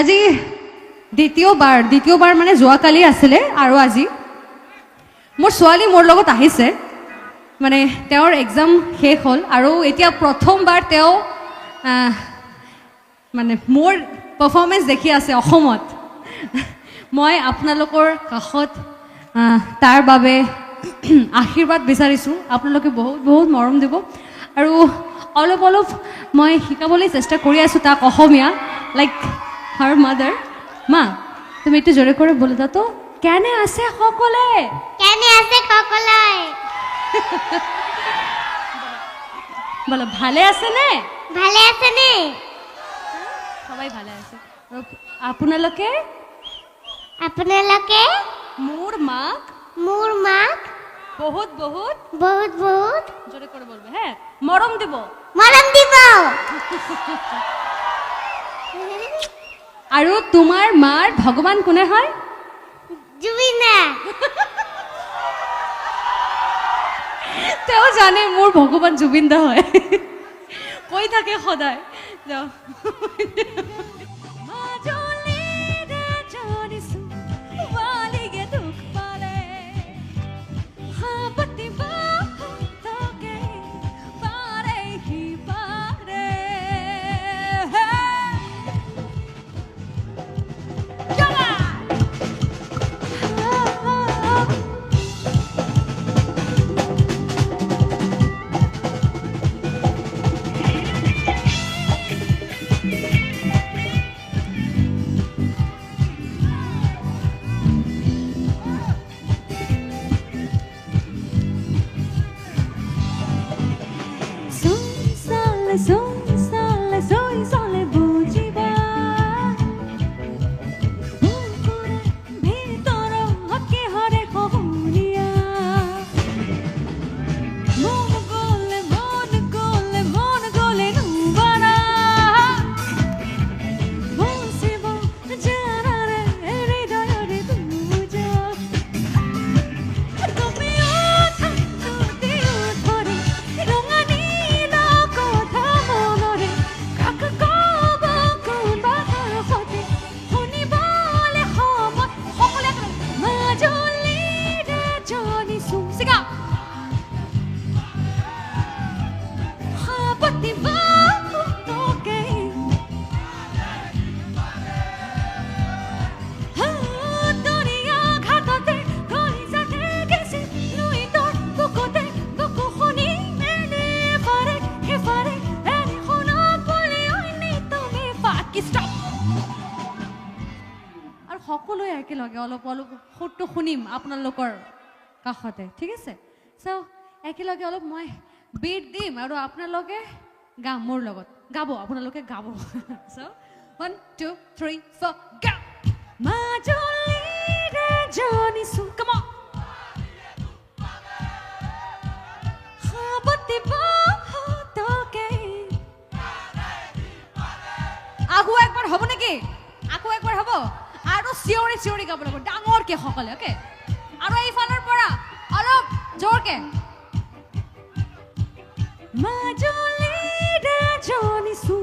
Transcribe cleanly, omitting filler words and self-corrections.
আজি দ্বিতীয়বাৰ মানে যোৱাকালি আছিলে আৰু আজি মোৰ ছোৱালী মোৰ লগত আহিছে মানে তেওঁৰ এক্সাম শেষ হ'ল আৰু এতিয়া প্ৰথমবাৰ তেওঁ মানে মোৰ পাৰফৰ্মেন্স দেখি আছে অসমত মই আপোনালোকৰ কাষত তাৰ বাবে আশীৰ্বাদ বিচাৰিছোঁ আপোনালোকে বহুত বহুত মৰম দিব আৰু অলপ অলপ মই শিকাবলৈ চেষ্টা কৰি আছোঁ তাক অসমীয়া লাইক হাৰ মাদাৰ মা তুমি একটু জোরে করে বলে দাও তো কেনে আছে সকলে বলো ভালে আছে নে সবাই ভালে আছে আপোনালোকে মোৰ মাক বহুত বহুত জোৰে কৰে বলবে হ্যাঁ মৰম দিব আৰু তোমাৰ মাৰ ভগৱান কোনে হয় জুবিনা তেওঁ জানে মোৰ ভগৱান জুবিন দা হয় কৈ থাকে সদায় যাও Sole bujiba ভিতর হকে হরে কহুনিয়া মন গলে নুবারা বসিব জানারে হৃদয়রে তুজা তুমি ওঠা তুতি ওঠরে রঙা নীল কথা মনরে কাক কব কোন বাধার হতে শুনি বলে সময় সকলে মাজুলীৰে জনিছো সিগা হাপতিবা তোকে দুনিয়া ঘাটতে কলিজাতে গেছে নুই তোৰ বুকুতে বুকু শুনি মেলি পাৰে হেফাৰে এনে শুনা বুলি অইনি তুমি ফাকি ষ্টপ আৰু সকলোৱে একেলগে অলপ অলপ সুৰটো শুনিম আপোনালোকৰ কাষতে ঠিক আছে সো একেলগে অলপ মই বিট দিম আৰু আপোনালোকে গাম মোৰ লগত গাব আপোনালোকে গাব সো 1 2 3 4 গা মাজুলীৰে জনিছো কাম অন হাবতিবা তোকে আগু একবাৰ হ'ব নেকি আকৌ একবাৰ হ'ব আৰু চিঞৰি গাব লাগিব ডাঙৰকে সকলে ওকে আৰু এইফালৰ পৰা অলপ জোৰকে মাজুলীৰে জনিছো